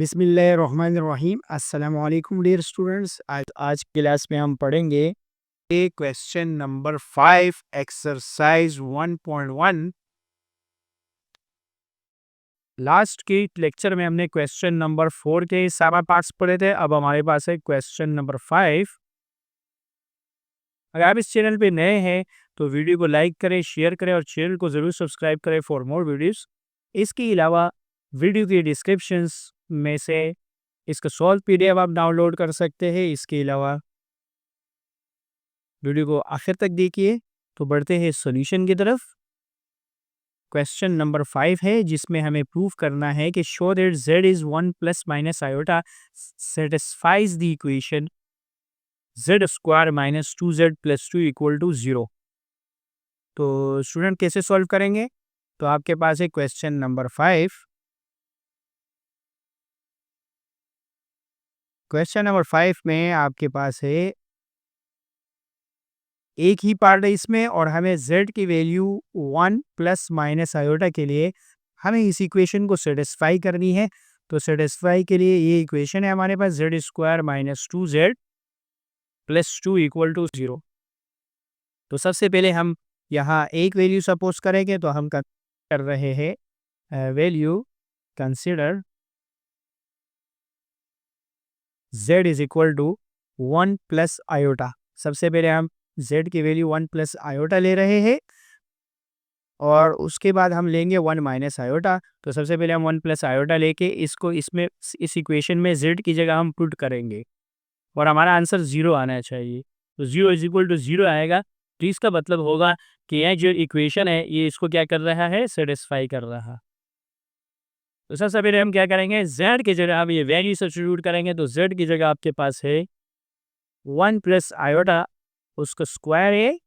बिस्मिल्लाहिर्रहमानिर्रहीम। अस्सलाम वालेकुम डियर स्टूडेंट्स। आज क्लास में हम पढ़ेंगे क्वेश्चन नंबर 5 एक्सरसाइज 1.1। लास्ट के लेक्चर में हमने क्वेश्चन नंबर 4 के सारा पार्ट्स पढ़े थे। अब हमारे पास है क्वेश्चन नंबर 5। अगर आप इस चैनल पे नए हैं तो वीडियो को लाइक करें, शेयर करें और चैनल को ज़रूर सब्सक्राइब करें फॉर मोर वीडियोस। इसके अलावा वीडियो के डिस्क्रिप्शंस में से इसका सॉल्व पीडीएफ आप डाउनलोड कर सकते हैं। इसके अलावा वीडियो को आखिर तक देखिए। तो बढ़ते हैं सॉल्यूशन की तरफ। क्वेश्चन नंबर 5 है जिसमें हमें प्रूव करना है कि show that z is 1 plus minus iota satisfies the equation z square minus 2z plus 2 equal to 0। तो स्टूडेंट कैसे सॉल्व करेंगे? तो आपके पास है क्वेश्चन नंबर 5। क्वेश्चन नंबर 5 में आपके पास है एक ही पार्ट है इसमें, और हमें z की वैल्यू 1 प्लस माइनस आयोटा के लिए हमें इस इक्वेशन को सेटिस्फाई करनी है। तो सेटिस्फाई के लिए ये इक्वेशन है हमारे पास z square minus 2z plus 2 equal to 0। तो सबसे पहले हम यहाँ एक वैल्यू सपोज करेंगे। तो हम कर रहे हैं value consider z is equal to 1 plus iota. सबसे पहले हम z की वैल्यू 1 प्लस आयोटा ले रहे हैं और उसके बाद हम लेंगे 1 माइनस आयोटा। तो सबसे पहले हम 1 प्लस आयोटा लेके इसको इसमें इस इक्वेशन में z की जगह हम पुट करेंगे और हमारा आंसर 0 आना चाहिए। तो 0 इज इक्वल टू 0 आएगा। तो इसका मतलब होगा कि यह जो इक्वेशन है ये इसको क्या कर रहा है, सेटिस्फाई कर रहा है। तो सबसे पहले हम क्या करेंगे, z की जगह हम ये वैल्यू सब्स्टिट्यूट करेंगे। तो z की जगह आपके पास है 1 प्लस आयोटा, उसका स्क्वायर है,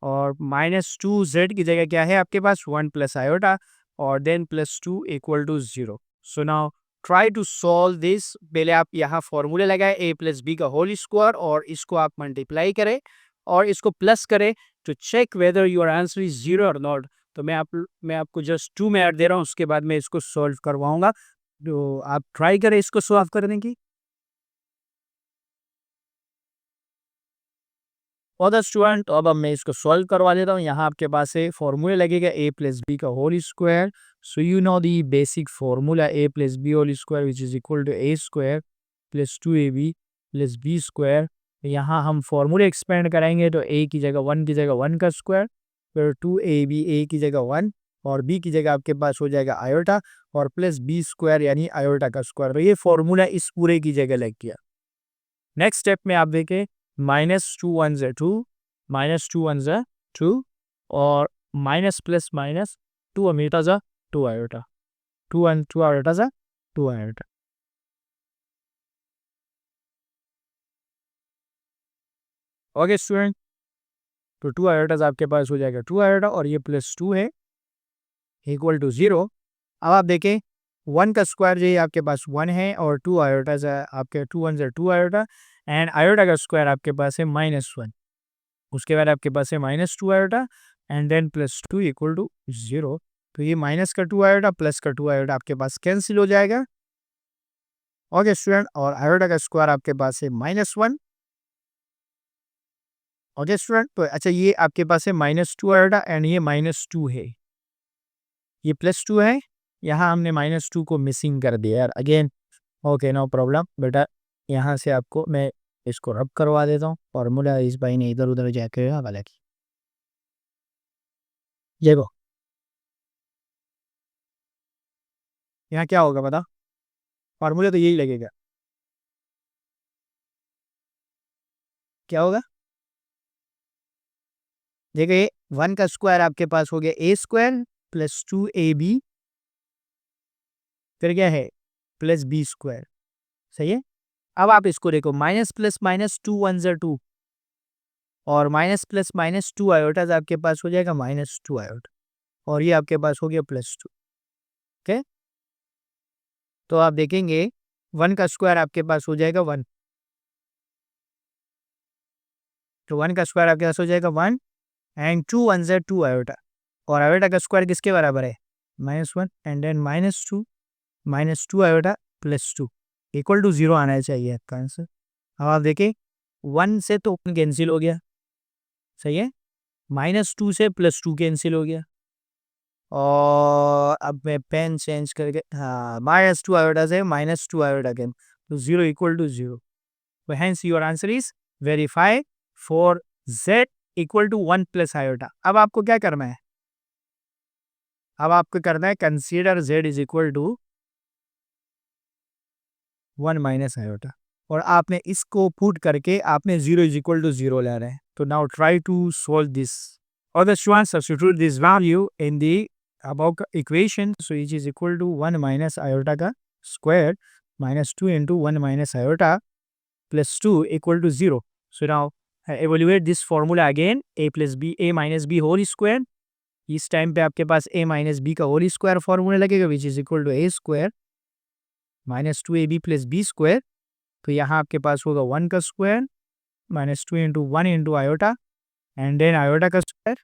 और माइनस 2z की जगह क्या है आपके पास 1 प्लस आयोटा, और then plus 2 equal to 0। So now try to solve this. पहले आप यहाँ फॉर्मूला लगाए a प्लस बी का होल स्क्वायर, और इसको आप मल्टीप्लाई करें और इसको प्लस करें to check whether your answer is 0 और नॉट। तो मैं आपको जस्ट 2 मिनट दे रहा हूँ, उसके बाद मैं इसको सॉल्व करवाऊंगा। तो आप ट्राई करें इसको सॉल्व करने की। और द स्टूडेंट, अब मैं इसको सॉल्व करवा देता हूँ। यहाँ आपके पास है फॉर्मूला लगेगा a प्लस बी का whole square. So you know the basic formula a plus B whole square which is equal to a square plus 2ab plus B square. यहाँ हम फॉर्मूला एक्सपेंड कराएंगे तो a की जगह 1 की जगह 1 का स्क्वायर, फिर 2ab a की जगह 1 और b की जगह आपके पास हो जाएगा आयोटा, और प्लस बी स्क्वायर यानी आयोटा का स्क्वायर। तो ये फॉर्मूला इस पूरे की जगह लग गया। नेक्स्ट स्टेप में आप देखें, माइनस 2 1 ज़ा 2, माइनस 2 1 ज़ा 2, और माइनस प्लस माइनस 2 अमीटा ज़ा 2 आयोटा, 2 1 2 आयोटा ज़ा 2 आयोटा। ओके स्टूडेंट, तो 2 आयोटा आपके पास हो जाएगा 2 आयोटा, और ये प्लस 2 है इक्वल टू 0। अब आप देखें 1 का स्क्वायर जो है आपके पास 1 है, और 2 आयोटा आपके 2 1 ज़ा 2 आयोटा, एंड आयोटा का स्क्वायर आपके पास है -1। उसके बाद आपके पास है minus 2 iota and then plus 2 equal to 0। तो ये माइनस का 2 आयोटा प्लस का 2 आयोटा आपके पास कैंसिल हो जाएगा। ओके स्टूडेंट, और आयोटा का स्क्वायर आपके पास है -1। ओके स्टूडेंट, तो अच्छा ये आपके पास है -2 आयोटा एंड ये -2 है, ये +2 है। यहाँ हमने -2 को मिसिंग कर दिया यार अगेन। ओके नो प्रॉब्लम बेटा, यहाँ से आपको मैं इसको रब करवा देता हूँ। फॉर्मूला इस भाई ने इधर उधर जाके वाला की देखो यहाँ क्या होगा बता, फार्मूला तो यही लगेगा। क्या होगा देखिए, 1 का स्क्वायर आपके पास हो गया a स्क्वायर प्लस 2ab, फिर क्या है प्लस b स्क्वायर। सही है। अब आप इसको देखो, माइनस प्लस माइनस 2 1 ज़ा 2, और माइनस प्लस माइनस 2 आयोटा आपके पास हो जाएगा -2 आयोटा, और ये आपके पास हो गया +2। ओके, तो आप देखेंगे 1 का स्क्वायर आपके पास हो जाएगा 1, तो 1 का स्क्वायर आपके पास हो जाएगा 1, एंड 2 1 ज़ा 2 आयोटा, और आयोटा का स्क्वायर किसके बराबर है -1 and then -2। -2 iota plus 2 equal to 0 आना चाहिए आपका आंसर। अब आप देखें 1 से तो कैंसिल हो गया, सही है? -2 से +2 कैंसिल हो गया और अब मैं पेन चेंज करके हाँ, -2 आयोटा से -2 आयोटा कैन तो 0 इक्वल टू 0। तो hence your answer is verify for z equal to 1 plus iota. अब आपको क्या करना है? अब आपको करना है consider z is equal to 1 minus iota और आपने इसको पुट करके आपने 0 इज इक्वल टू 0 ले रहे हैं। तो now try to solve this और the student substitute this value in the above equation so which is equal to 1 minus iota का square -2 into 1 minus iota plus 2 equal to 0। So now evaluate this formula again a plus b a minus b whole square. इस time पे आपके पास a minus B का whole square formula लगेगा which is equal to a square -2ab plus B square. तो यहाँ आपके पास होगा 1 का square -2 into 1 into iota and then iota का स्क्वायर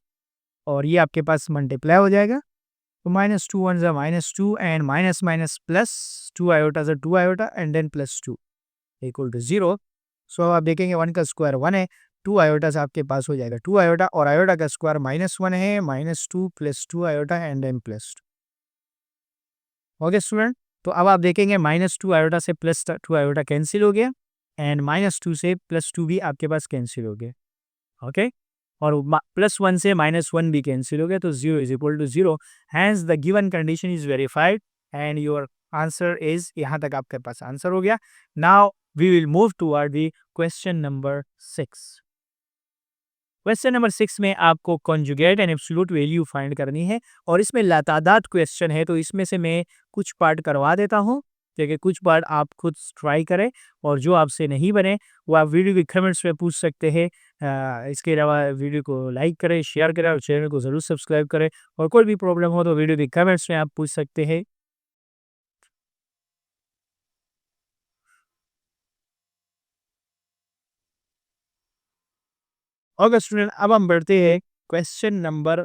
और ये आपके पास मल्टीप्लाई हो जाएगा। तो -2 1 ज़ा -2 and minus minus plus 2 iota ज़ा 2 iota and then plus 2 equal to 0। So अब आप देखेंगे 1 का स्क्वायर 1 है, 2 आयोटा से आपके पास हो जाएगा 2 आयोटा और आयोटा का स्क्वायर -1 है -2 plus 2 iota and then plus 2। Okay student, तो अब आप देखेंगे -2 आयोटा से प्लस 2 आयोटा कैंसिल हो गया एंड -2 से प्लस 2 भी आपके पास कैंसिल हो गया। ओके और +1 से -1 भी कैंसिल हो गया तो 0 is equal to 0। Hence the given condition is verified and your answer is, यहाँ तक आपके पास आंसर हो गया। Now we will move toward the question number 6। Question number 6 में आपको conjugate and absolute value find करनी है और इसमें लातादाद क्वेश्चन है तो इसमें से मैं कुछ पार्ट करवा देता हूँ देखिए कुछ पार्ट आप खुद ट्राई करें और जो आपसे नहीं बने वो आप वीडियो के कमेंट्स में पूछ सकते हैं। इसके अलावा वीडियो को लाइक करें, शेयर करें और चैनल को ज़रूर सब्सक्राइब करें और कोई भी प्रॉब्लम हो तो वीडियो के कमेंट्स में आप पूछ सकते हैं। ओके स्टूडेंट, अब हम बढ़ते हैं क्वेश्चन नंबर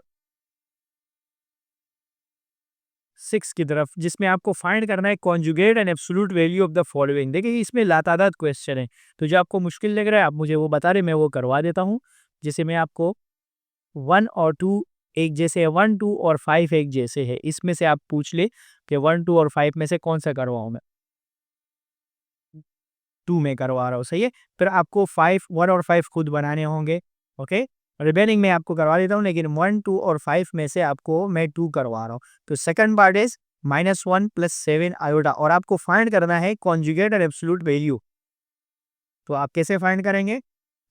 6 की तरफ जिसमें आपको फाइंड करना है conjugate and absolute value of the following. देखिए इसमें लातादाद क्वेश्चन है तो जो आपको मुश्किल लग रहा है आप मुझे वो बता रहे, मैं वो करवा देता हूँ। जैसे मैं आपको 1 और 2 एक जैसे है, 1 2 और 5 एक जैसे है, इसमें से आप पूछ ले कि 1 2 और 5 में से कौन सा करवाऊँ मैं। 2 में करवा रहा हूँ, सही है। फिर आपको 5 1 और 5 खुद बनाने होंगे। ओके, रिमेनिंग में आपको करवा देता हूँ लेकिन 1 2 और 5 में से आपको मैं 2 करवा रहा हूँ। तो second part is -1 plus 7 iota और आपको फाइंड करना है कॉन्जुगेट और एब्सोल्यूट वैल्यू। तो आप कैसे फाइंड करेंगे?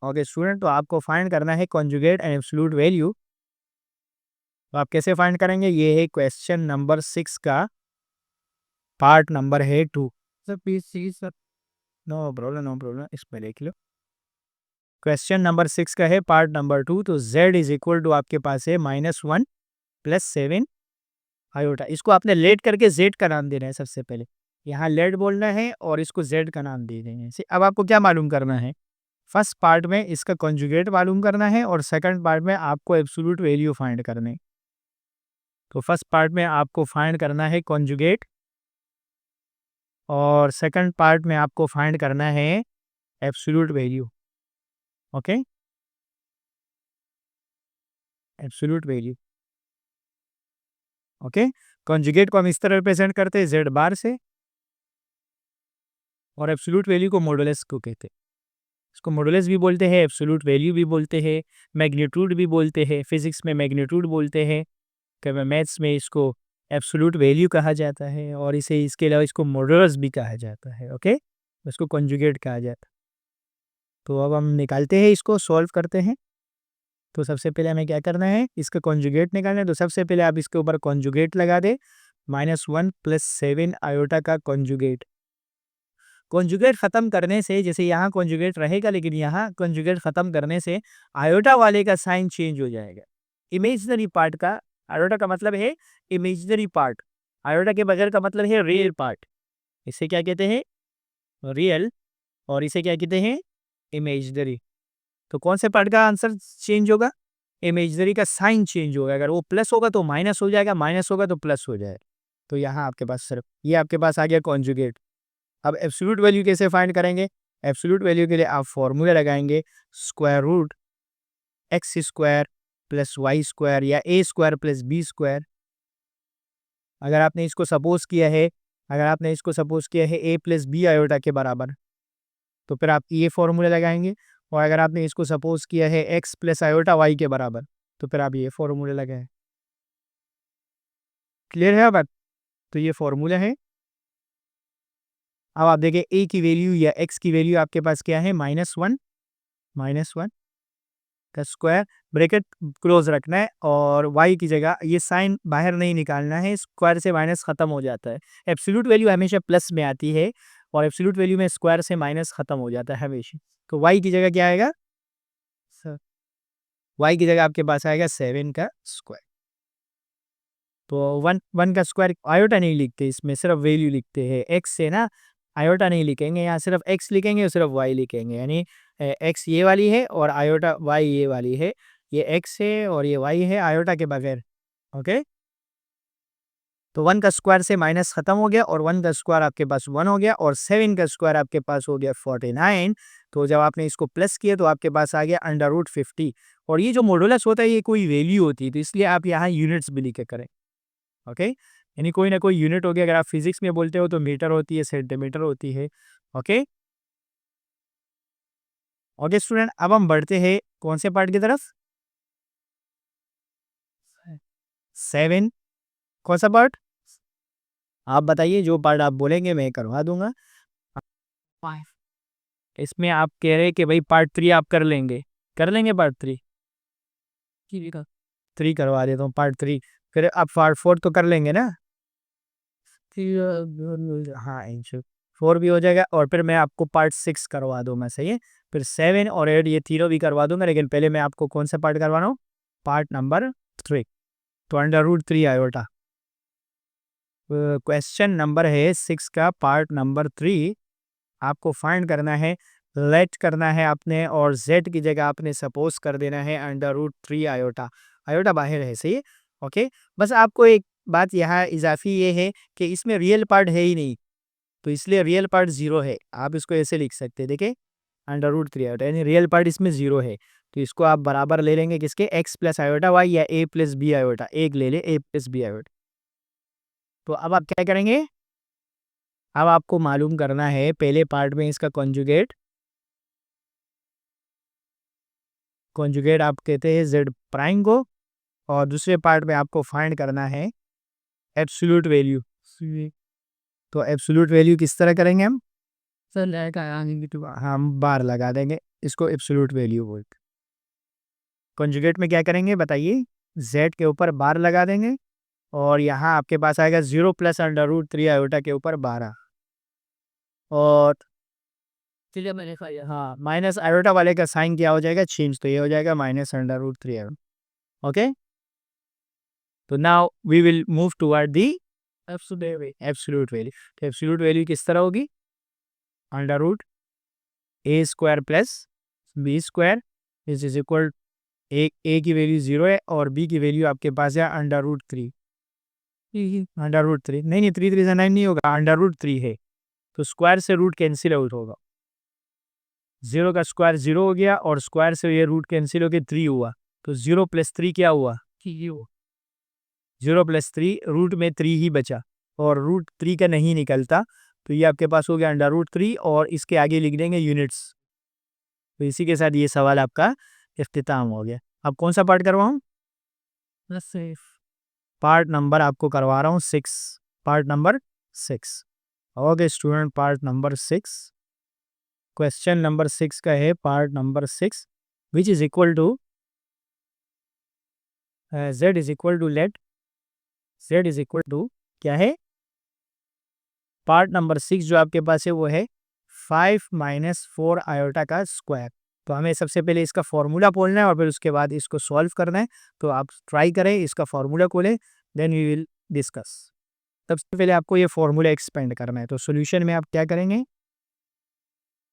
ओके स्टूडेंट, तो आपको फाइंड करना है कॉन्जुगेट एंड एब्सोल्यूट वैल्यू। तो आप कैसे फाइंड करेंगे? ये है क्वेश्चन नंबर 6 का पार्ट नंबर है 2। Sir please sir, no problem no problem, इसमें देख लो। क्वेश्चन नंबर 6 का है पार्ट नंबर 2। तो z इज इक्वल टू आपके पास है -1 प्लस 7 आयोटा। इसको आपने लेट करके z का नाम देना है सबसे पहले। यहाँ लेट बोलना है और इसको z का नाम दे देना है। अब आपको क्या मालूम करना है? फर्स्ट पार्ट में इसका कॉन्जुगेट मालूम करना है और सेकंड पार्ट में आपको एब्सोल्यूट वैल्यू फाइंड करने। तो फर्स्ट पार्ट में आपको फाइंड करना है कॉन्जुगेट और सेकंड पार्ट में आपको फाइंड करना है absolute value. Okay, absolute value. Okay, conjugate को हम इस तरह रिप्रेजेंट करते हैं z बार से और एब्सोल्यूट वैल्यू को मॉडुलस को कहते हैं। इसको मॉडुलस भी बोलते हैं, एब्सोल्यूट वैल्यू भी बोलते हैं, मैग्नीट्यूड भी बोलते हैं। फिजिक्स में मैग्नीट्यूड बोलते हैं, कभी मैथ्स में इसको एब्सोल्यूट वैल्यू कहा जाता है और इसे इसके अलावा इसको मॉडुलस भी कहा जाता है। ओके, इसको कॉन्जुगेट कहा जाता है। तो अब हम निकालते हैं, इसको सॉल्व करते हैं। तो सबसे पहले हमें क्या करना है? इसका कॉन्जुगेट निकालना है। तो सबसे पहले आप इसके ऊपर कॉन्जुगेट लगा दे, -1 प्लस 7 आयोटा का कॉन्जुगेट। कॉन्जुगेट खत्म करने से, जैसे यहाँ कॉन्जुगेट रहेगा लेकिन यहाँ कॉन्जुगेट खत्म करने से आयोटा वाले का साइन चेंज हो जाएगा। इमेजिनरी पार्ट का, आयोटा का मतलब है इमेजिनरी पार्ट, आयोटा के बगैर का मतलब है रियल पार्ट। इसे क्या कहते हैं? रियल। और इसे क्या कहते हैं? इमेजिनरी। तो कौन से पार्ट का आंसर चेंज होगा? इमेजिनरी का साइन चेंज होगा। अगर वो प्लस होगा तो माइनस हो जाएगा, माइनस होगा तो प्लस हो जाएगा। तो यहाँ आपके पास सिर्फ ये आपके पास आ गया कॉन्जुगेट। अब एब्सोल्यूट वैल्यू कैसे फाइंड करेंगे? एब्सोल्यूट वैल्यू के लिए आप फॉर्मूला लगाएंगे square root X square plus Y square या A square plus B square. अगर आपने इसको सपोज किया है ए प्लस बी आयोटा के बराबर, तो फिर आप ये फॉर्मूला लगाएंगे। और अगर आपने इसको सपोज किया है एक्स प्लस आयोटा वाई के बराबर, तो फिर आप ये फॉर्मूला लगाएं। क्लियर है बात? तो ये फॉर्मूला है। अब आप देखिए ए की वैल्यू या एक्स की वैल्यू आपके पास क्या है? -1 का स्क्वायर, ब्रैकेट क्लोज रखना है और y की जगह ये साइन बाहर नहीं निकालना है, स्क्वायर से माइनस खत्म हो जाता है। एब्सोल्यूट वैल्यू हमेशा प्लस में आती है और एब्सोल्यूट वैल्यू में स्क्वायर से माइनस खत्म हो जाता है हमेशा। तो y की जगह क्या आएगा? y की जगह आपके पास आएगा 7 का स्क्वायर। तो 1 का स्क्वायर आयोटा नहीं लिखते, इसमें सिर्फ वैल्यू लिखते हैं। x से ना आयोटा नहीं लिखेंगे, यहाँ सिर्फ x लिखेंगे और सिर्फ y लिखेंगे, यानी x ये वाली है और आयोटा y ये वाली है। ये x है और ये y है आयोटा के बगैर। ओके, तो 1 का स्क्वायर से माइनस खत्म हो गया और 1 का स्क्वायर आपके पास 1 हो गया और 7 का स्क्वायर आपके पास हो गया 49। तो जब आपने इसको प्लस किया तो आपके पास आ गया √50। और ये जो मॉडुलस होता है ये कोई वैल्यू होती है, तो इसलिए आप यहाँ यूनिट्स भी लिखे करें। ओके, यानी कोई ना कोई यूनिट होगी। अगर आप फिजिक्स में बोलते हो तो मीटर होती है, सेंटीमीटर होती है। ओके ओके स्टूडेंट, अब हम बढ़ते हैं कौन से पार्ट की तरफ? 7। कौन सा पार्ट? आप बताइए, जो पार्ट आप बोलेंगे मैं करवा दूंगा। इसमें आप कह रहे हैं कि भाई पार्ट 3 आप कर लेंगे पार्ट 3? 3 करवा देता हूँ, पार्ट 3। फिर आप पार्ट 4 तो कर लेंगे ना? हाँ, 4 भी हो जाएगा और फिर मैं आपको पार्ट 6 करवा दूंगा, सही है। फिर 7 और 8 ये तीनों भी करवा दूंगा, लेकिन पहले मैं आपको कौन सा पार्ट करवा रहा हूँ? Part number 3। तो √3 आयोटा। क्वेश्चन नंबर है 6 का पार्ट नंबर 3। आपको फाइंड करना है, लेट करना है आपने, और z की जगह आपने सपोज कर देना है √3 आयोटा। आयोटा बाहर है, सही है। ओके, बस आपको एक बात यहाँ इजाफी ये है कि इसमें रियल पार्ट है ही नहीं, तो इसलिए रियल पार्ट 0 है। आप इसको ऐसे लिख सकते हैं, देखिए √3 आयोटा, यानी रियल पार्ट इसमें 0 है। तो इसको आप बराबर ले लेंगे किसके? x प्लस आयोटा वाई या a प्लस बी आयोटा। एक ले ले, a प्लस बी आयोटा। तो अब आप क्या करेंगे? अब आपको मालूम करना है पहले पार्ट में इसका कॉन्जुगेट आप कहते हैं z प्राइम को, और दूसरे पार्ट में आपको फाइंड करना है एब्सोल्यूट वैल्यू। तो एब्सोल्यूट वैल्यू किस तरह करेंगे हम? हम बार लगा देंगे, इसको एब्सोल्यूट वैल्यू बोलते। कॉन्जुगेट में क्या करेंगे बताइए? z के ऊपर बार लगा देंगे और यहाँ आपके पास आएगा 0 प्लस √3 आयोटा के ऊपर 12, और हाँ माइनस आयोटा वाले का साइन क्या हो जाएगा? चेंज, तो ये हो जाएगा -√3 आयोटा। ओके, तो now we will move toward the absolute value. तो एब्सोल्यूट वैल्यू किस तरह होगी? √a² plus b square is equal, A की वैल्यू 0 है और b की वैल्यू आपके पास है √3। √3 नहीं, 3 3 से 9 नहीं होगा, √3 है, तो स्क्वायर से रूट कैंसिल आउट होगा। 0 का स्क्वायर 0 हो गया और स्क्वायर से ये रूट कैंसिल होकर 3 हुआ, तो 0 + 3 क्या हुआ? 0 + 3 रूट में 3 ही बचा और रूट 3 का नहीं निकलता, तो ये आपके पास हो गया √3 और इसके आगे लिख देंगे यूनिट्स। तो इसी के साथ ये सवाल आपका इख्तिताम हो गया। अब कौन सा पार्ट करवाऊँ? पार्ट नंबर आपको करवा रहा हूँ 6, part number 6। Okay student, part number 6, question number 6 का है part number 6, which is equal to z is equal to, let z is equal to क्या है? पार्ट नंबर 6 जो आपके पास है वो है 5 - 4 आयोटा का स्क्वायर। तो हमें सबसे पहले इसका फॉर्मूला बोलना है और फिर उसके बाद इसको सॉल्व करना है। तो आप ट्राई करें, इसका फॉर्मूला खोलें, देन वी विल डिस्कस। सबसे पहले आपको ये फॉर्मूला एक्सपेंड करना है। तो सॉल्यूशन में आप क्या करेंगे?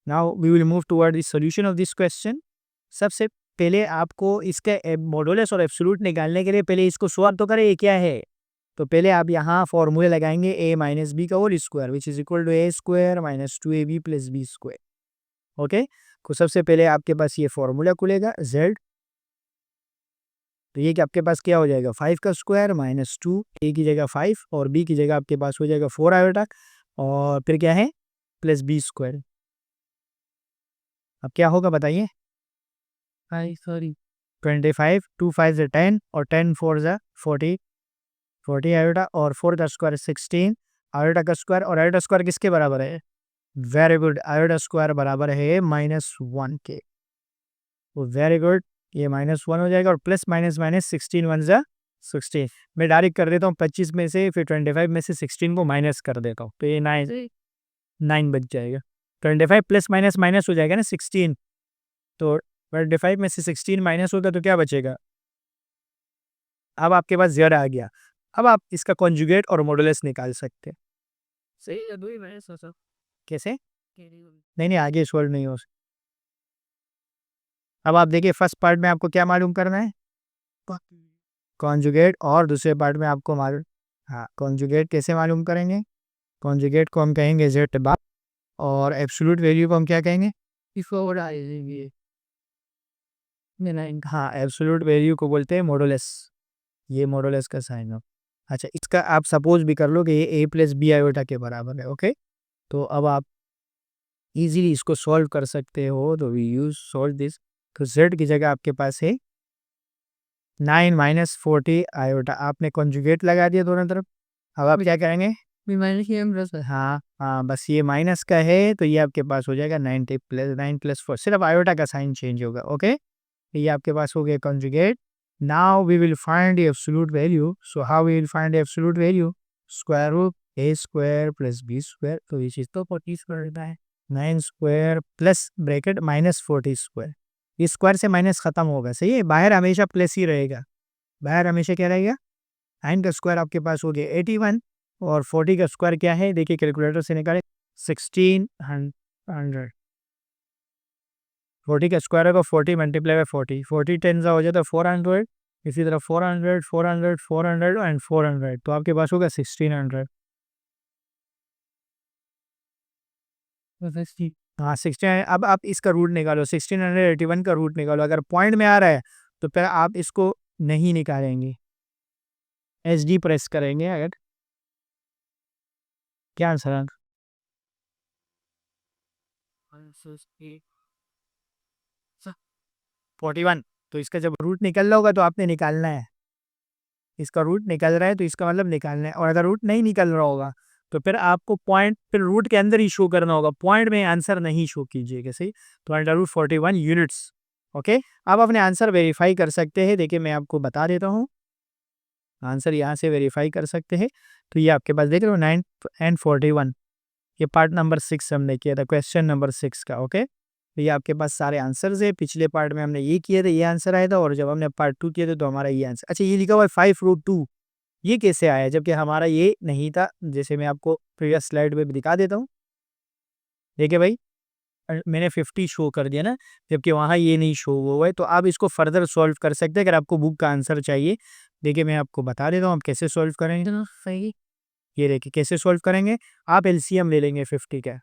Now we will move toward the solution of this question. सबसे पहले आपको इसके मॉडुलस और एब्सोल्यूट निकालने के लिए पहले इसको सॉल्व तो करें, ये क्या है? तो पहले आप यहाँ फॉर्मूले लगाएंगे a माइनस बी का whole square which is equal to a square minus 2ab plus B square. Okay, तो सबसे पहले आपके पास ये फॉर्मूला खुलेगा z, तो ये कि आपके पास क्या हो जाएगा 5 का स्क्वायर माइनस 2, a की जगह 5 और b की जगह आपके पास हो जाएगा 4 आयोटा और फिर क्या है प्लस बी स्क्वायर। अब क्या होगा बताइए, 25, 2 5 से 10 और 10 4 से 40, 40 आयोटा और 4 का स्क्वायर 16 आयोटा का स्क्वायर, और आयोटा स्क्वायर किसके बराबर है, वेरी गुड, आयोटा स्क्वायर बराबर है -1 के। वेरी गुड, ये -1 हो जाएगा और प्लस माइनस माइनस 16 1 जा 16, मैं डायरेक्ट कर देता हूँ 25 में से, फिर 25 में से 16 को माइनस कर देता हूँ, तो ये 9 बच जाएगा। 25 प्लस माइनस माइनस हो जाएगा ना 16, तो 25 में से 16 माइनस होगा तो क्या बचेगा, अब आपके पास जेड आ गया। अब आप इसका कॉन्जुगेट और मॉडुलस निकाल सकते हैं। सही है, 2 ही मैंने सोचा। कैसे, नहीं, नहीं आगे सॉल्व नहीं हो सकता। अब आप देखिए फर्स्ट पार्ट में आपको क्या मालूम करना है, कॉन्जुगेट, और दूसरे पार्ट में आपको मालूम, हाँ कॉन्जुगेट कैसे मालूम करेंगे, कॉन्जुगेट को हम कहेंगे जेड बार और एब्सोल्यूट वैल्यू को हम क्या कहेंगे, इसको बढ़ा देंगे। हाँ एब्सोल्यूट वैल्यू को बोलते हैं मॉडुलस, ये मॉडुलस का साइन हो। अच्छा, इसका आप सपोज भी कर लो कि ये a प्लस बी आयोटा के बराबर है। ओके, तो अब आप इजीली इसको सॉल्व कर सकते हो, तो वी यूज सॉल्व दिस, तो z की जगह आपके पास है 9 माइनस 40 आयोटा, आपने कॉन्जुगेट लगा दिया दोनों तरफ। अब आप क्या करेंगे, हाँ हाँ बस ये माइनस का है तो ये आपके पास हो जाएगा 90 प्लस 9 प्लस 4, सिर्फ आयोटा का साइन चेंज होगा। ओके, ये आपके पास हो गया conjugate. Now we will find the absolute value, so how we will find the absolute value, square root a square plus b square, तो ये चीज़ तो 40 स्क्वायर रहता है, 9 square plus bracket minus 40 square, इस स्क्वायर से माइनस खत्म होगा, सही है, बाहर हमेशा प्लस ही रहेगा, बाहर हमेशा क्या रहेगा, 9 का स्क्वायर आपके पास हो गया 81 और 40 का स्क्वायर क्या है, देखिए कैलकुलेटर से निकाले 1600, 40 का स्क्वायर होगा 40 मल्टीप्लाई बाय 40, 40 10 हो जाता है 400, इसी तरह 400 400 400 एंड 400, तो आपके पास होगा 1600। हाँ 16, अब आप इसका रूट निकालो, 1681 का रूट निकालो, अगर पॉइंट में आ रहा है तो फिर आप इसको नहीं निकालेंगे, एच डी प्रेस करेंगे, अगर क्या आंसर है 41, तो इसका जब रूट निकल रहा होगा तो आपने निकालना है, इसका रूट निकल रहा है तो इसका मतलब निकालना है, और अगर रूट नहीं निकल रहा होगा तो फिर आपको पॉइंट फिर रूट के अंदर ही शो करना होगा, पॉइंट में आंसर नहीं शो कीजिएगा, सही, तो √41 यूनिट्स। ओके, आप अपने आंसर वेरीफाई कर सकते हैं, देखिए मैं आपको बता देता हूँ, आंसर यहाँ से वेरीफाई कर सकते हैं, तो ये आपके पास देख रहे हो 9 and 41, ये पार्ट नंबर 6 हमने किया था, क्वेश्चन नंबर 6 का। ओके, तो ये आपके पास सारे आंसर्स है, पिछले पार्ट में हमने ये किए थे, ये आंसर आया था, और जब हमने पार्ट 2 किए थे तो हमारा ये आंसर। अच्छा, ये लिखा हुआ है 5√2, ये कैसे आया जबकि हमारा ये नहीं था, जैसे मैं आपको प्रीवियस स्लाइड में भी दिखा देता हूँ, देखिए भाई मैंने 50 शो कर दिया ना, जबकि वहाँ ये नहीं शो हुआ है, तो आप इसको फर्दर सॉल्व कर सकते हैं अगर आपको बुक का आंसर चाहिए। देखिए मैं आपको बता देता हूँ आप कैसे सॉल्व करेंगे, सही। ये देखिए कैसे सॉल्व करेंगे, आप एलसीएम ले लेंगे 50 का,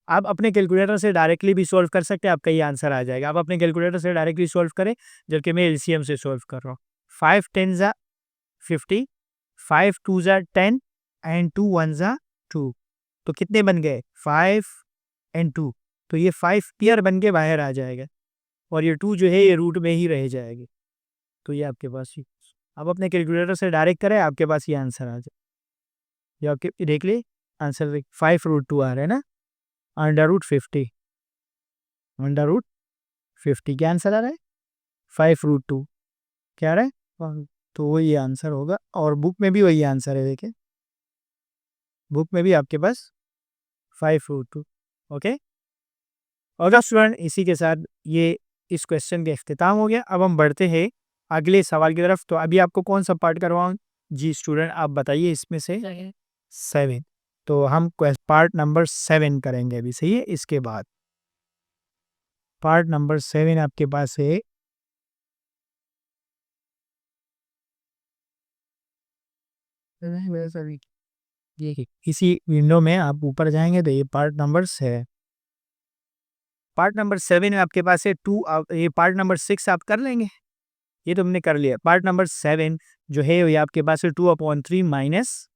आप अपने कैलकुलेटर से डायरेक्टली भी सॉल्व कर सकते हैं, आपका ये आंसर आ जाएगा, आप अपने कैलकुलेटर से डायरेक्टली सॉल्व करें, जबकि मैं एलसीएम से सॉल्व कर रहा हूँ। 5 10 ज़ा 50, 5 2 ज़ा 10 एंड 2 1 ज़ा 2, तो कितने बन गए 5 एंड 2, तो ये 5 पेयर बन के बाहर आ जाएगा, और ये 2 जो है ये रूट में ही रह जाएगी, तो ये आपके पास ही, आप अपने कैलकुलेटर से डायरेक्ट करें आपके पास ये आंसर आ जाए, ये आपके देख लिए आंसर देख 5√2 आ रहा है ना, √50, √50 क्या आंसर आ रहा है 5√2, क्या आ रहा है तो वही आंसर होगा, और बुक में भी वही आंसर है, देखिए बुक में भी आपके पास 5√2। ओके, और स्टूडेंट इसी के साथ ये इस क्वेश्चन का इख्तिताम हो गया, अब हम बढ़ते हैं अगले सवाल की तरफ, तो अभी आपको कौन सा पार्ट करवाऊँ, जी स्टूडेंट आप बताइए इसमें से 7, तो हम पार्ट नंबर 7 करेंगे अभी, सही है, इसके बाद पार्ट नंबर 7 आपके पास है नहीं मेरे सभी ये इसी विंडो में आप ऊपर जाएंगे तो ये पार्ट नंबर 7, पार्ट नंबर 7 में आपके पास है 2, ये पार्ट नंबर 6 आप कर लेंगे, ये तो हमने कर लिया। पार्ट नंबर 7 जो है ये आपके पास है 2/3 माइनस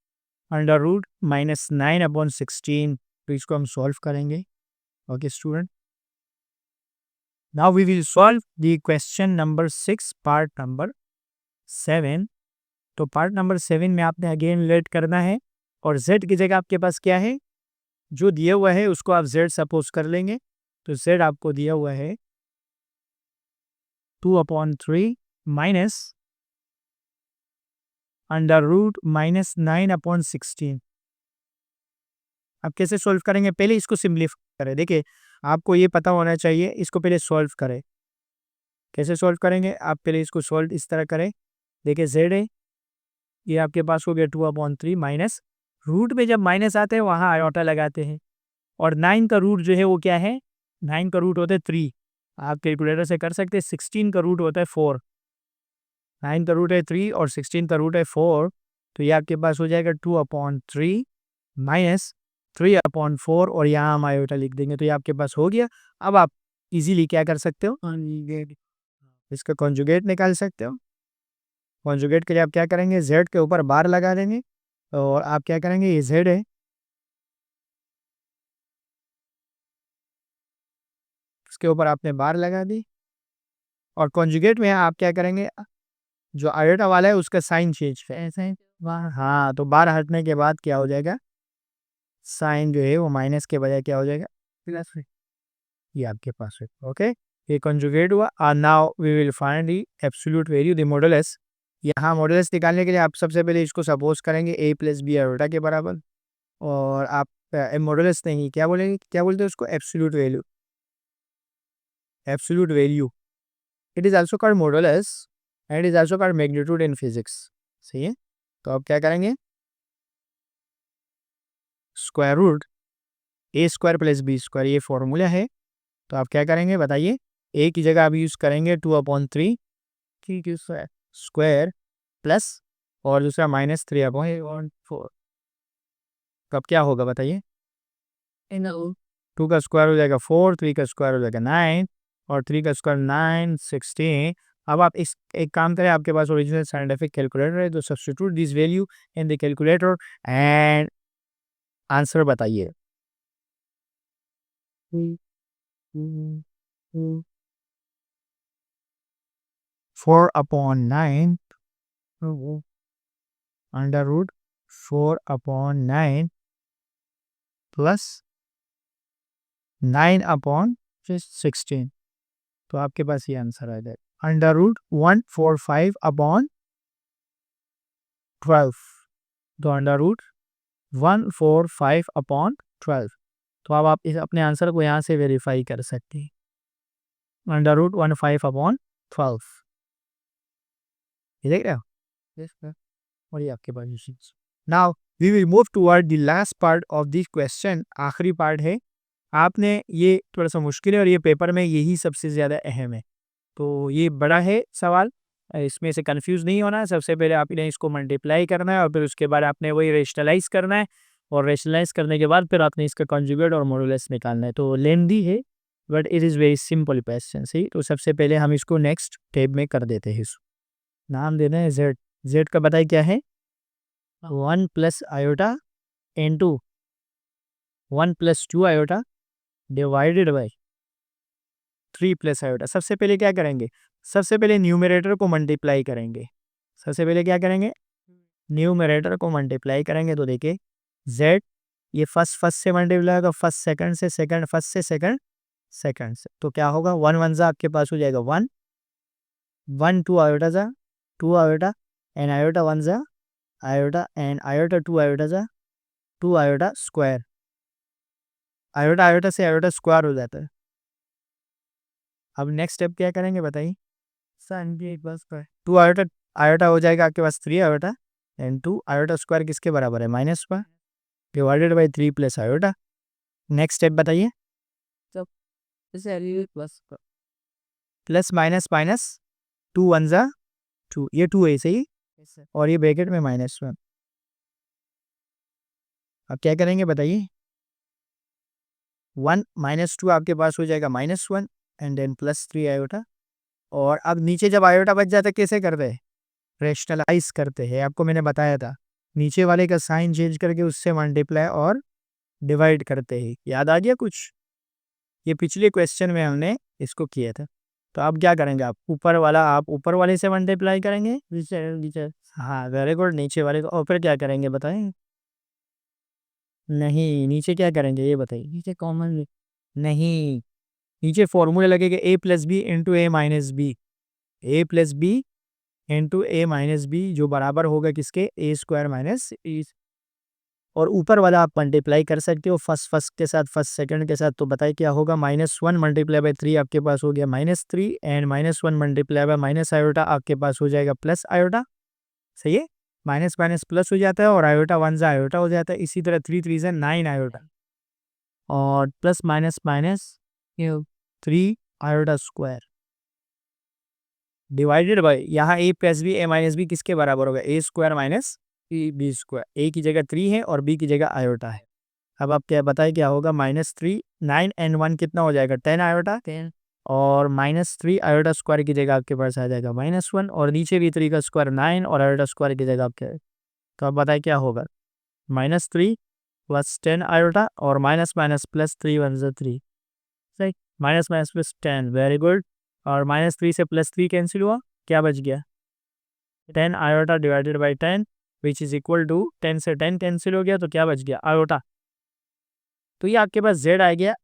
अंडर रूट माइनस 9/16। तो इसको हम सॉल्व करेंगे। Okay student, now we will solve the question number 6 part number 7। तो पार्ट नंबर 7 में आपने अगेन लेट करना है और z की जगह आपके पास क्या है, जो दिया हुआ है उसको आप z सपोज कर लेंगे। तो z आपको दिया हुआ है 2/3 माइनस अंडर रूट माइनस 9/16। अब कैसे सॉल्व करेंगे, पहले इसको सिंप्लीफाई करें। देखिए आपको ये पता होना चाहिए, इसको पहले सॉल्व करें। कैसे सॉल्व करेंगे, आप पहले इसको सॉल्व इस तरह करें। देखिए z है, ये आपके पास हो गया 2/3 माइनस रूट में जब माइनस आते हैं वहाँ आयोटा लगाते हैं। और 9 का रूट जो है वो क्या है, 9 का रूट होता है 3, आप कैलकुलेटर से कर सकते हैं। 16 का रूट होता है 4, 9 का रूट है 3 और 16 का रूट है 4। तो ये आपके पास हो जाएगा 2/3 माइनस 3/4 और यहाँ हम आयोटा लिख देंगे। तो ये आपके पास हो गया। अब आप इजीली क्या कर सकते हो, इसका कॉन्जुगेट निकाल सकते हो। कॉन्जुगेट के लिए आप क्या करेंगे, z के ऊपर बार लगा देंगे और आप क्या करेंगे, ये z है, इसके ऊपर आपने बार लगा दी और कॉन्जुगेट में आप क्या करेंगे, जो आयोटा वाला है उसका साइन चेंज ऐसे। हाँ, तो बार हटने के बाद क्या हो जाएगा, साइन जो है वो माइनस के बजाय क्या हो जाएगा, प्लस। ये आपके पास है। ओके, ये कॉन्जुगेट हुआ। और now we will find the absolute value, the modulus. यहाँ मॉडुलस निकालने के लिए आप सबसे पहले इसको सपोज करेंगे a + b आयोटा के बराबर। और आप मॉडुलस नहीं, क्या बोलेंगे, क्या बोलते हैं उसको, absolute value. Absolute value, it is also called modulus and is also called magnitude in physics. सही है, तो आप क्या करेंगे, स्क्वायर रूट a² + b², ये फॉर्मूला है। तो आप क्या करेंगे बताइए, a की जगह आप यूज़ करेंगे 2/3 ठीक है स्क्वायर प्लस और दूसरा माइनस 3/4। कब क्या होगा बताइए, 2 का स्क्वायर हो जाएगा 4, 3 का स्क्वायर हो जाएगा 9 और 3 का स्क्वायर 9, 16। अब आप इस एक काम करें, आपके पास ओरिजिनल साइंटिफिक कैलकुलेटर है तो substitute this value in the calculator and answer बताइए। 4/9 अंडर रूट 4/9 प्लस 9/16। तो आपके पास ये आंसर आ जाएगा अंडर रूट 145/12। तो अंडर रूट 145/12। तो अब आप इस अपने आंसर को यहाँ से वेरीफाई कर सकते हैं, अंडर रूट 15/12। ये देख रहे हो, और ये आपके पास। Now we will move toward the last part of this question, आखिरी पार्ट है। आपने ये थोड़ा सा मुश्किल है और ये पेपर में यही सबसे ज़्यादा अहम है। तो ये बड़ा है सवाल, इसमें से कंफ्यूज नहीं होना है। सबसे पहले आपने इसको मल्टीप्लाई करना है और फिर उसके बाद आपने वही रेशनलाइज करना है और रेशनलाइज करने के बाद फिर आपने इसका कॉन्जुगेट और मॉडुलस निकालना है। तो लेंदी है but it is very simple question. सही, तो सबसे पहले हम इसको नेक्स्ट टेब में कर देते हैं। इसको नाम देना है जेड। जेड का बताइए क्या है, 1 + iota into 1 + 2 iota divided by 3 + iota. सबसे पहले क्या करेंगे, सबसे पहले न्यूमरेटर को मल्टीप्लाई करेंगे। सबसे पहले क्या करेंगे, न्यूमरेटर को मल्टीप्लाई करेंगे। तो देखिए z, ये फर्स्ट से मल्टीप्लाई होगा, फर्स्ट सेकंड से, सेकंड फर्स्ट से, सेकंड सेकंड से। तो क्या होगा, 1 1 जा आपके पास हो जाएगा 1, 1 2 आयोटा जा 2 आयोटा एंड आयोटा 1 जा आयोटा एंड आयोटा 2 आयोटा जा 2 आयोटा स्क्वायर। आयोटा आयोटा से आयोटा स्क्वायर हो जाता है। अब नेक्स्ट स्टेप क्या करेंगे बताइए, सन के बस का 2 आयोटा, आयोटा हो जाएगा आपके पास 3 आयोटा एंड 2 आयोटा स्क्वायर किसके बराबर है, -1 divided by 3 + iota. Next step बताइए, प्लस माइनस माइनस 2 1 जा 2, ये 2 है सही और ये ब्रैकेट में -1। अब क्या करेंगे बताइए, 1 माइनस 2 आपके पास हो जाएगा -1 एंड देन +3 आयोटा। और अब नीचे जब आयोटा बच जाता है कैसे करते हैं, रेशनलाइज करते हैं। आपको मैंने बताया था, नीचे वाले का साइन चेंज करके उससे मल्टीप्लाई और डिवाइड करते हैं। याद आ गया कुछ? ये पिछले क्वेश्चन में हमने इसको किया था। तो अब क्या करेंगे, आप ऊपर वाले से मल्टीप्लाई करेंगे, नीचे। हाँ वेरी गुड, नीचे वाले को। और फिर क्या करेंगे बताएं? नहीं, नीचे क्या करेंगे ये बताइए? नीचे कॉमन नहीं, नीचे फॉर्मूला लगेगा a plus b into a minus b, a plus b into a minus b, जो बराबर होगा किसके, ए स्क्वायर माइनस ई। और ऊपर वाला आप मल्टीप्लाई कर सकते हो फर्स्ट के साथ, फर्स्ट सेकंड के साथ। तो बताइए क्या होगा, -1 मल्टीप्लाई बाई 3 आपके पास हो गया -3 and -1 multiply by minus iota आपके पास हो जाएगा प्लस आयोटा। सही है, माइनस माइनस प्लस हो जाता है और आयोटा 1 जा आयोटा हो जाता है। इसी तरह 3 3 से 9 आयोटा और plus minus minus 3 iota square divided by, यहाँ ए प्लस बी ए माइनस बी किसके बराबर होगा, ए स्क्वायर माइनस बी स्क्वायर। ए की जगह 3 है और बी की जगह आयोटा है। अब आप क्या बताए क्या होगा, -3 9 एंड 1 कितना हो जाएगा, 10 आयोटा। 10 और -3 आयोटा स्क्वायर की जगह आपके पास आ जाएगा -1 और नीचे भी 3 का स्क्वायर 9 और आयोटा स्क्वायर की जगह आपके। तो आप बताए क्या होगा, -3 प्लस 10 आयोटा और माइनस माइनस प्लस 3 1 ज़ा 3। सही, minus minus plus 10, very good. और -3 से +3 कैंसिल हुआ, क्या बच गया, 10 iota divided by 10 which is equal to 10 से 10 कैंसिल हो गया तो क्या बच गया, आयोटा। तो ये आपके पास z आ गया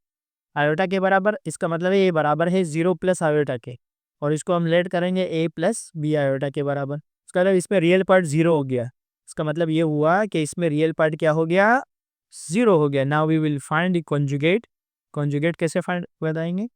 आयोटा के बराबर। इसका मतलब है ये बराबर है 0 प्लस आयोटा के, और इसको हम लेट करेंगे a प्लस बी आयोटा के बराबर। इसका मतलब इसमें रियल पार्ट 0 हो गया। इसका मतलब ये हुआ कि इसमें रियल पार्ट क्या हो गया, 0 हो गया। Now we will find the conjugate. Conjugate कैसे फाइंड बताएंगे,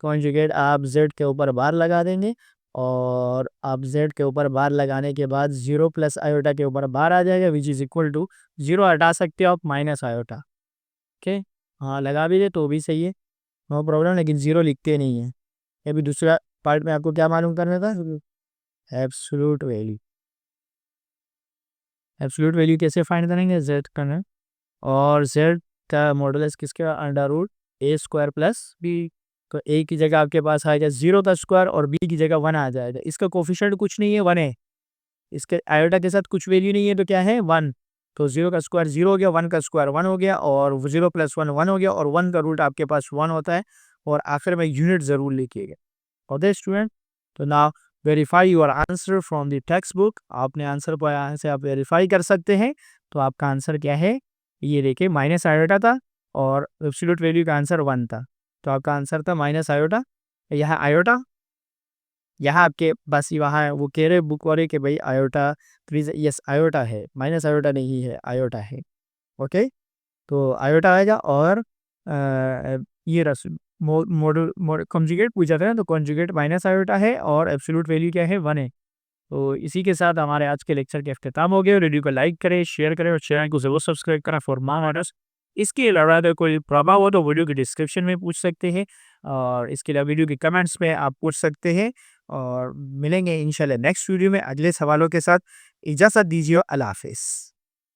कॉन्जुगेट आप z के ऊपर बार लगा देंगे और आप z के ऊपर बार लगाने के बाद 0 प्लस आयोटा के ऊपर बार आ जाएगा विच इज इक्वल टू 0 हटा सकते हो आप माइनस आयोटा। ओके, हाँ लगा भी दे तो भी सही है, नो प्रॉब्लम, लेकिन 0 लिखते नहीं है। अभी दूसरा पार्ट में आपको क्या मालूम करना था, एब्सोल्यूट वैल्यू। एब्सोल्यूट वैल्यू कैसे फाइंड करेंगे, z करना, और z का मॉडुलस किसके, अंडर रूट ए स्क्वायर प्लस बी। तो ए की जगह आपके पास आएगा 0 का स्क्वायर और बी की जगह 1 आ जाएगा। इसका कोफिशिएंट कुछ नहीं है, 1 है। इसके आयोटा के साथ कुछ वैल्यू नहीं है तो क्या है, 1। तो 0 का स्क्वायर 0 हो गया, 1 का स्क्वायर 1 हो गया और 0 प्लस 1 1 हो गया, और 1 का रूट आपके पास 1 होता है। और आखिर में यूनिट ज़रूर लिखिएगा। ओके स्टूडेंट, तो now verify your answer from the text book. आपने आंसर को यहाँ से आप वेरीफाई कर सकते हैं। तो आपका आंसर क्या है, ये देखिए माइनस आयोटा था और एब्सोल्यूट वैल्यू का आंसर 1 था। तो आपका आंसर था माइनस आयोटा। यहाँ आयोटा, यहाँ आपके बस वहाँ वो कह रहे बुक वाले कि भाई आयोटा प्लीज, यस आयोटा है, माइनस आयोटा नहीं है, आयोटा है। ओके, तो आयोटा आएगा और ये रस मॉडल कॉन्जुगेट पूछा था ना, तो कॉन्जुगेट माइनस आयोटा है और एब्सोल्यूट वैल्यू क्या है, 1 है। तो इसी के साथ हमारे आज के लेक्चर के अख्ताम हो गए। वीडियो को लाइक करें, शेयर करें और चैनल को जरूर सब्सक्राइब करें फॉर मोर वीडियोस। इसके अलावा अगर कोई प्रॉब्लम हो तो वीडियो के डिस्क्रिप्शन में पूछ सकते हैं, और इसके अलावा वीडियो के कमेंट्स में आप पूछ सकते हैं। और मिलेंगे इंशाल्लाह नेक्स्ट वीडियो में अगले सवालों के साथ। इजाज़त दीजिए, अल्लाह हाफिज़।